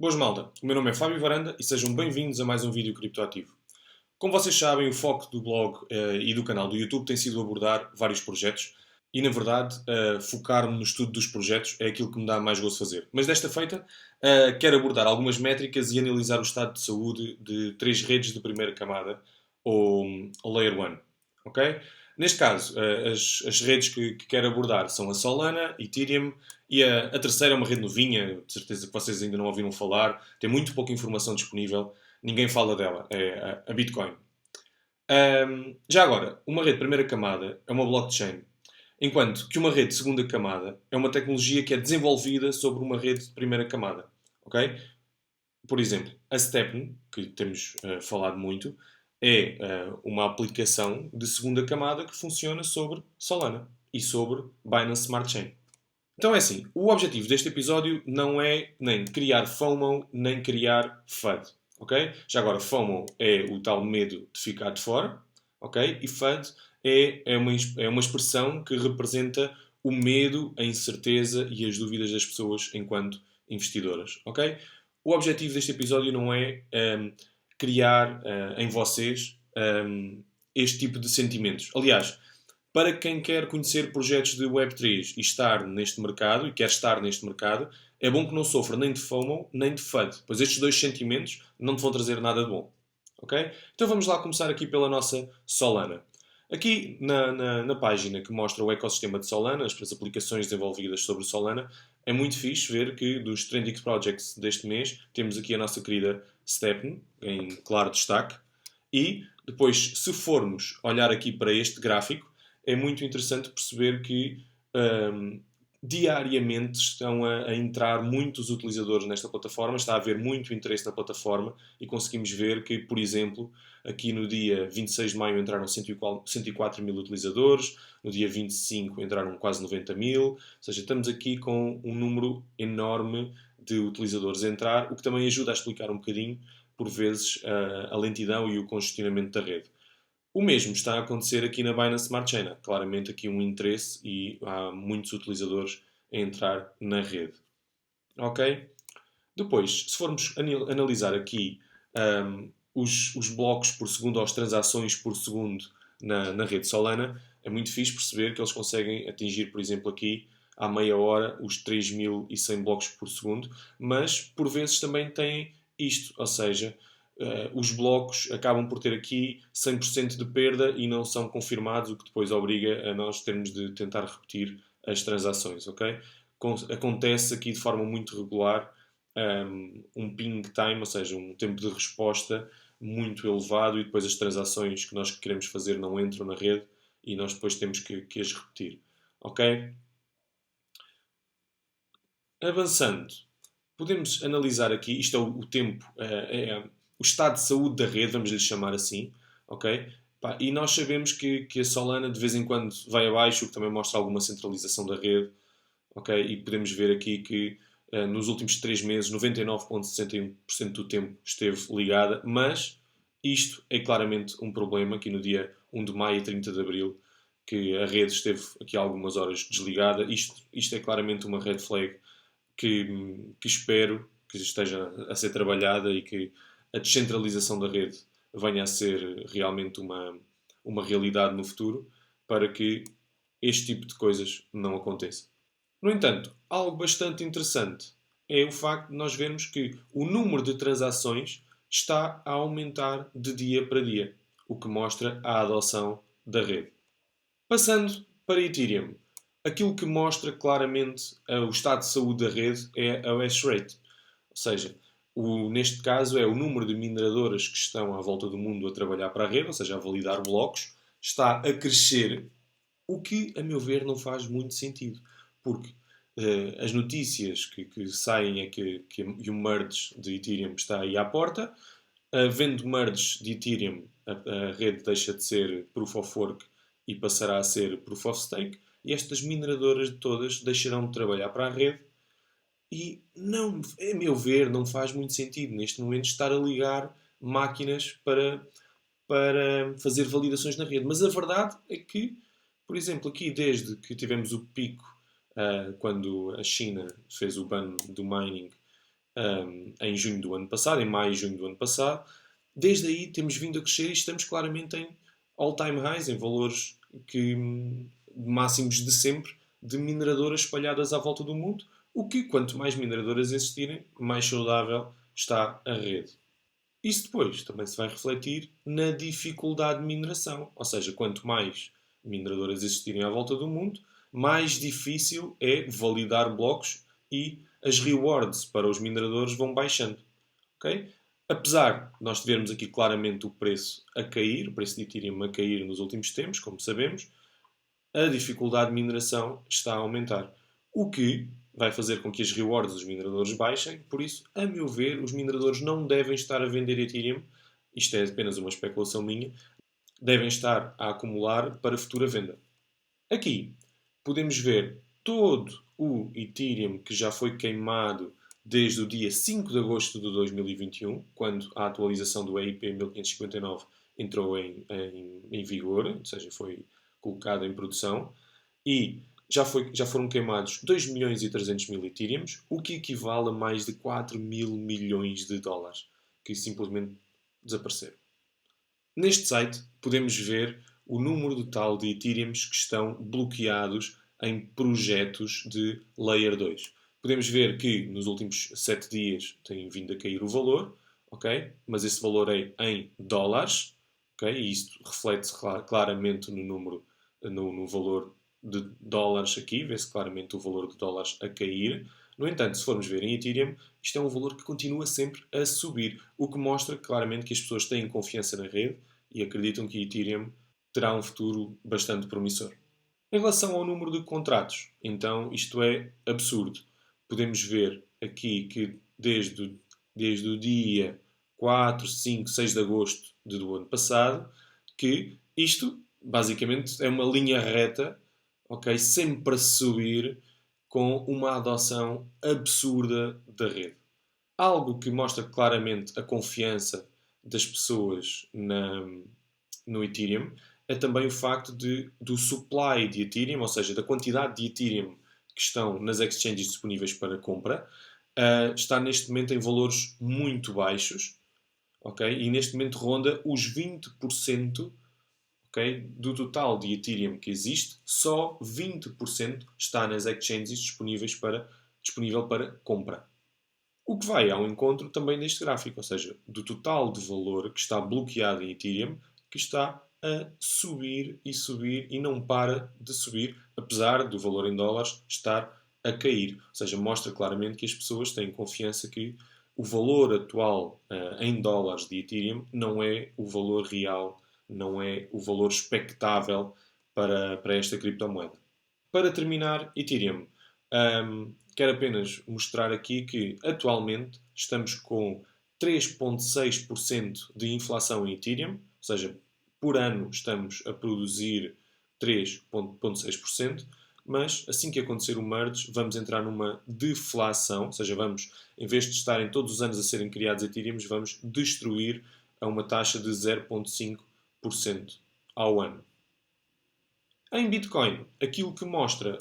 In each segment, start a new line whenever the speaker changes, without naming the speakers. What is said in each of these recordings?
Boas malta, o meu nome é Fábio Varanda e sejam bem-vindos a mais um vídeo criptoativo. Como vocês sabem, o foco do blog e do canal do YouTube tem sido abordar vários projetos e, na verdade, focar-me no estudo dos projetos é aquilo que me dá mais gosto fazer. Mas desta feita, quero abordar algumas métricas e analisar o estado de saúde de três redes de primeira camada, ou Layer 1. Ok? Neste caso, as redes que quero abordar são a Solana, Ethereum e a terceira é uma rede novinha, de certeza que vocês ainda não ouviram falar, tem muito pouca informação disponível, ninguém fala dela, é a Bitcoin. Já agora, uma rede de primeira camada é uma blockchain, enquanto que uma rede de segunda camada é uma tecnologia que é desenvolvida sobre uma rede de primeira camada. Ok? Por exemplo, a Stepn, que temos falado muito, é uma aplicação de segunda camada que funciona sobre Solana e sobre Binance Smart Chain. Então é assim, o objetivo deste episódio não é nem criar FOMO, nem criar FUD, ok? Já agora, FOMO é o tal medo de ficar de fora, ok? E FUD é uma expressão que representa o medo, a incerteza e as dúvidas das pessoas enquanto investidoras, ok? O objetivo deste episódio não é criar em vocês este tipo de sentimentos. Aliás, para quem quer conhecer projetos de Web3 e estar neste mercado, e quer estar neste mercado, é bom que não sofra nem de FOMO, nem de FUD, pois estes dois sentimentos não te vão trazer nada de bom. Ok? Então vamos lá começar aqui pela nossa Solana. Aqui na página que mostra o ecossistema de Solana, as aplicações desenvolvidas sobre Solana, é muito fixe ver que dos Trending Projects deste mês temos aqui a nossa querida Stepn, em claro destaque, e depois, se formos olhar aqui para este gráfico, é muito interessante perceber que diariamente estão a entrar muitos utilizadores nesta plataforma, está a haver muito interesse na plataforma e conseguimos ver que, por exemplo, aqui no dia 26 de maio entraram 104 mil utilizadores, no dia 25 entraram quase 90 mil, ou seja, estamos aqui com um número enorme de utilizadores a entrar, o que também ajuda a explicar um bocadinho, por vezes, a lentidão e o congestionamento da rede. O mesmo está a acontecer aqui na Binance Smart Chain. Há claramente aqui um interesse e há muitos utilizadores a entrar na rede. Ok? Depois, se formos analisar aqui os blocos por segundo ou as transações por segundo na rede Solana, é muito fixe perceber que eles conseguem atingir, por exemplo, aqui à meia hora os 3100 blocos por segundo, mas por vezes também têm isto, ou seja, os blocos acabam por ter aqui 100% de perda e não são confirmados, o que depois obriga a nós termos de tentar repetir as transações, ok? Acontece aqui de forma muito regular um ping time, ou seja, um tempo de resposta muito elevado e depois as transações que nós queremos fazer não entram na rede e nós depois temos que as repetir, ok? Avançando, podemos analisar aqui, isto é o tempo, o estado de saúde da rede, vamos lhe chamar assim, ok? Pá, e nós sabemos que a Solana de vez em quando vai abaixo, o que também mostra alguma centralização da rede, ok? E podemos ver aqui que nos últimos 3 meses 99,61% do tempo esteve ligada, mas isto é claramente um problema aqui no dia 1 de maio e 30 de abril, que a rede esteve aqui algumas horas desligada. Isto é claramente uma red flag que espero que esteja a ser trabalhada e que a descentralização da rede venha a ser realmente uma realidade no futuro para que este tipo de coisas não aconteça. No entanto, algo bastante interessante é o facto de nós vermos que o número de transações está a aumentar de dia para dia, o que mostra a adoção da rede. Passando para Ethereum, aquilo que mostra claramente o estado de saúde da rede é a hash rate. Ou seja, neste caso é o número de mineradoras que estão à volta do mundo a trabalhar para a rede, ou seja, a validar blocos, está a crescer, o que, a meu ver, não faz muito sentido. Porque as notícias que saem é que o merge de Ethereum está aí à porta. Havendo merge de Ethereum, a rede deixa de ser Proof of Work e passará a ser Proof of Stake. E estas mineradoras todas deixarão de trabalhar para a rede e, não, a meu ver, não faz muito sentido neste momento estar a ligar máquinas para fazer validações na rede. Mas a verdade é que, por exemplo, aqui desde que tivemos o pico, quando a China fez o ban do mining em junho do ano passado, em maio e junho do ano passado. Desde aí temos vindo a crescer e estamos claramente em all-time highs, em valores máximos de sempre, de mineradoras espalhadas à volta do mundo, o que, quanto mais mineradoras existirem, mais saudável está a rede. Isso depois também se vai refletir na dificuldade de mineração, ou seja, quanto mais mineradoras existirem à volta do mundo, mais difícil é validar blocos e as rewards para os mineradores vão baixando. Okay? Apesar de nós vermos aqui claramente o preço a cair, o preço de Ethereum a cair nos últimos tempos, como sabemos, a dificuldade de mineração está a aumentar. O que vai fazer com que as rewards dos mineradores baixem. Por isso, a meu ver, os mineradores não devem estar a vender Ethereum. Isto é apenas uma especulação minha. Devem estar a acumular para futura venda. Aqui podemos ver todo o Ethereum que já foi queimado desde o dia 5 de agosto de 2021, quando a atualização do EIP 1559 entrou em vigor, ou seja, foi colocada em produção, e já foram queimados 2 milhões e 300 mil Ethereums, o que equivale a mais de 4 mil milhões de dólares, que simplesmente desapareceram. Neste site podemos ver o número total de Ethereums que estão bloqueados em projetos de Layer 2. Podemos ver que nos últimos 7 dias tem vindo a cair o valor, ok? Mas esse valor é em dólares, ok? E isto reflete-se claramente no número, no valor de dólares aqui, vê-se claramente o valor de dólares a cair. No entanto, se formos ver em Ethereum, isto é um valor que continua sempre a subir, o que mostra claramente que as pessoas têm confiança na rede e acreditam que Ethereum terá um futuro bastante promissor. Em relação ao número de contratos, então isto é absurdo. Podemos ver aqui que desde o dia 4, 5, 6 de agosto do ano passado, que isto basicamente é uma linha reta, ok, sempre a subir com uma adoção absurda da rede. Algo que mostra claramente a confiança das pessoas no Ethereum é também o facto do supply de Ethereum, ou seja, da quantidade de Ethereum que estão nas exchanges disponíveis para compra, está neste momento em valores muito baixos, ok? E neste momento ronda os 20%, ok, do total de Ethereum que existe, só 20% está nas exchanges disponível para compra. O que vai ao encontro também deste gráfico, ou seja, do total de valor que está bloqueado em Ethereum, que está a subir e não para de subir, apesar do valor em dólares estar a cair. Ou seja, mostra claramente que as pessoas têm confiança que o valor atual em dólares de Ethereum não é o valor real, não é o valor expectável para esta criptomoeda. Para terminar, Ethereum. Quero apenas mostrar aqui que atualmente estamos com 3,6% de inflação em Ethereum, ou seja, por ano estamos a produzir 3,6%, mas assim que acontecer o merge, vamos entrar numa deflação, ou seja, vamos, em vez de estarem todos os anos a serem criados Ethereums, vamos destruir a uma taxa de 0,5% ao ano. Em Bitcoin, aquilo que mostra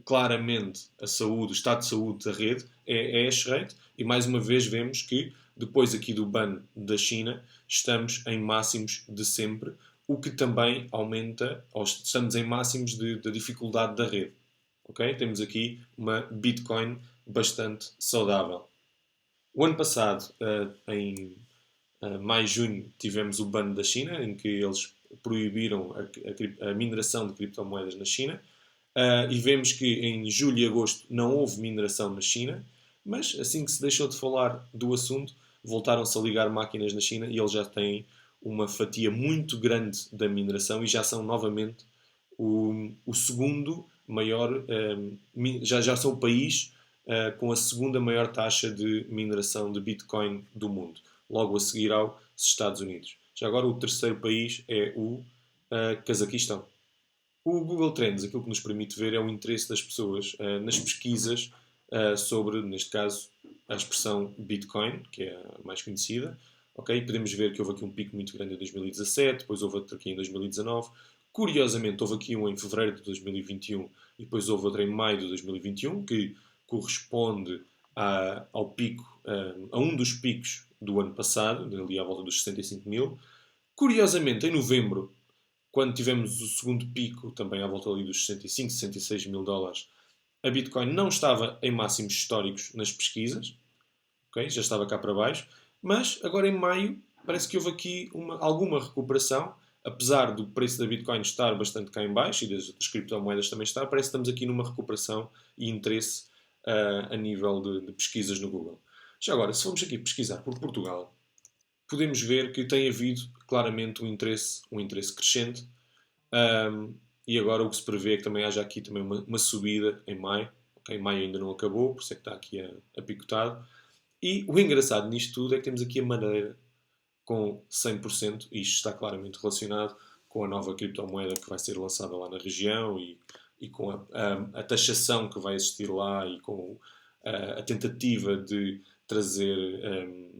claramente a saúde, o estado de saúde da rede é a hash rate e mais uma vez vemos que depois aqui do ban da China estamos em máximos de sempre, o que também aumenta, ou estamos em máximos da dificuldade da rede. Okay? Temos aqui uma Bitcoin bastante saudável. O ano passado, em maio e junho, tivemos o ban da China, em que eles proibiram a mineração de criptomoedas na China. E vemos que em julho e agosto não houve mineração na China, mas assim que se deixou de falar do assunto, voltaram-se a ligar máquinas na China e eles já têm uma fatia muito grande da mineração e já são novamente o segundo maior, já são o país com a segunda maior taxa de mineração de Bitcoin do mundo, logo a seguir aos Estados Unidos. Já agora o terceiro país é o Cazaquistão. O Google Trends, aquilo que nos permite ver é o interesse das pessoas nas pesquisas sobre, neste caso, a expressão Bitcoin, que é a mais conhecida. Okay? Podemos ver que houve aqui um pico muito grande em 2017, depois houve outro aqui em 2019. Curiosamente, houve aqui um em fevereiro de 2021 e depois houve outro em maio de 2021, que corresponde ao pico, a um dos picos do ano passado, ali à volta dos 65 mil. Curiosamente, em novembro, quando tivemos o segundo pico, também à volta ali dos 65, 66 mil dólares, a Bitcoin não estava em máximos históricos nas pesquisas, okay? Já estava cá para baixo, mas agora em maio parece que houve aqui alguma recuperação, apesar do preço da Bitcoin estar bastante cá em baixo e das criptomoedas também estar, parece que estamos aqui numa recuperação e interesse a nível de pesquisas no Google. Já agora, se formos aqui pesquisar por Portugal, podemos ver que tem havido claramente um interesse crescente. E agora o que se prevê é que também haja aqui também uma subida em maio. Okay? Maio ainda não acabou, por isso é que está aqui a picotado. E o engraçado nisto tudo é que temos aqui a Madeira com 100%, e isto está claramente relacionado com a nova criptomoeda que vai ser lançada lá na região e com a taxação que vai existir lá e com a tentativa de trazer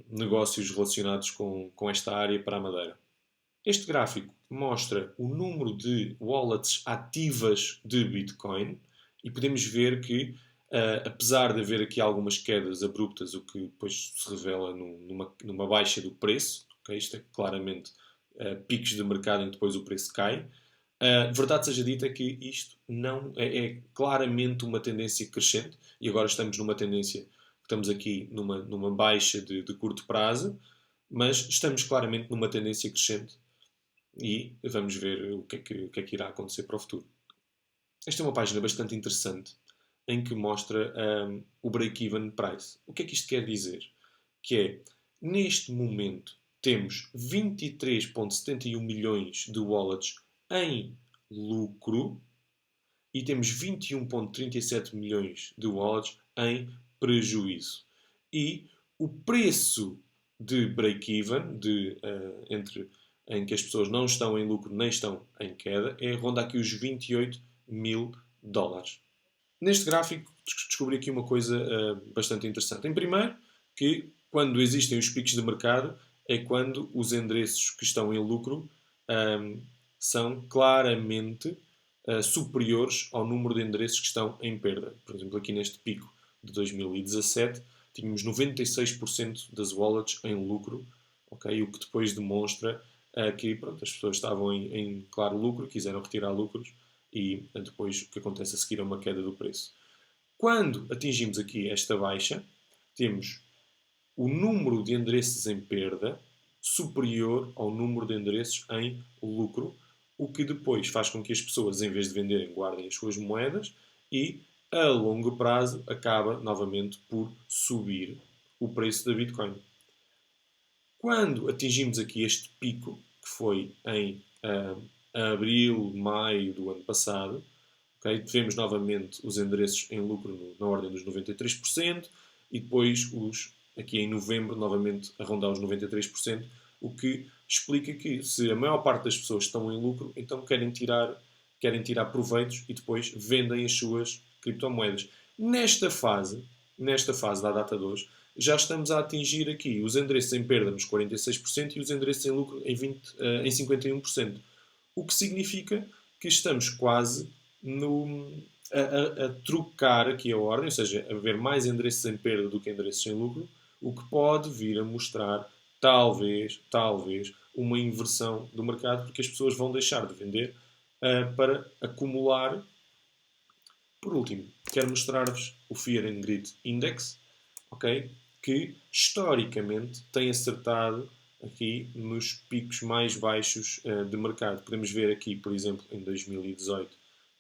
negócios relacionados com esta área para a Madeira. Este gráfico mostra o número de wallets ativas de Bitcoin e podemos ver que, apesar de haver aqui algumas quedas abruptas, o que depois se revela numa baixa do preço, okay? Isto é claramente picos de mercado em que depois o preço cai, verdade seja dita que isto não é claramente uma tendência crescente e agora estamos numa tendência, estamos aqui numa baixa de curto prazo, mas estamos claramente numa tendência crescente e vamos ver o que é que irá acontecer para o futuro. Esta é uma página bastante interessante em que mostra o break-even price. O que é que isto quer dizer? Que é, neste momento, temos 23,71 milhões de wallets em lucro e temos 21,37 milhões de wallets em prejuízo. E o preço de break-even, em que as pessoas não estão em lucro nem estão em queda, ronda aqui os 28 mil dólares. Neste gráfico descobri aqui uma coisa bastante interessante. Em primeiro, que quando existem os picos de mercado é quando os endereços que estão em lucro são claramente superiores ao número de endereços que estão em perda. Por exemplo, aqui neste pico de 2017 tínhamos 96% das wallets em lucro, okay? O que depois demonstra que pronto, as pessoas estavam em claro lucro, quiseram retirar lucros e depois o que acontece a seguir é uma queda do preço. Quando atingimos aqui esta baixa, temos o número de endereços em perda superior ao número de endereços em lucro, o que depois faz com que as pessoas, em vez de venderem, guardem as suas moedas e, a longo prazo, acaba novamente por subir o preço da Bitcoin. Quando atingimos aqui este pico, que foi em abril, maio do ano passado, okay, vemos novamente os endereços em lucro na ordem dos 93% e depois aqui em novembro novamente a rondar os 93%, o que explica que se a maior parte das pessoas estão em lucro, então querem tirar proveitos e depois vendem as suas criptomoedas. Nesta fase da data de hoje, já estamos a atingir aqui os endereços em perda nos 46% e os endereços em lucro em 51%. O que significa que estamos quase a trocar aqui a ordem, ou seja, a haver mais endereços em perda do que endereços em lucro, o que pode vir a mostrar, talvez, uma inversão do mercado, porque as pessoas vão deixar de vender para acumular. Por último, quero mostrar-vos o Fear and Greed Index, okay? Que historicamente tem acertado aqui nos picos mais baixos de mercado. Podemos ver aqui, por exemplo, em 2018,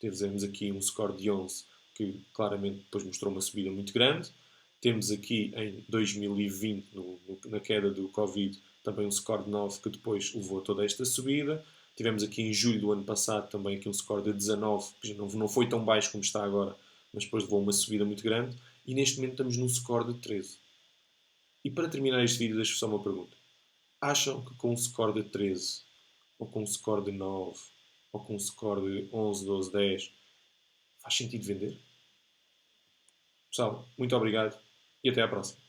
tivemos aqui um score de 11, que claramente depois mostrou uma subida muito grande. Temos aqui em 2020, na queda do Covid, também um score de 9, que depois levou a toda esta subida. Tivemos aqui em julho do ano passado também aqui um score de 19, que não foi tão baixo como está agora, mas depois levou uma subida muito grande. E neste momento estamos num score de 13. E para terminar este vídeo, deixo só uma pergunta. Acham que com um score de 13, ou com um score de 9, ou com um score de 11, 12, 10, faz sentido vender? Pessoal, muito obrigado e até à próxima.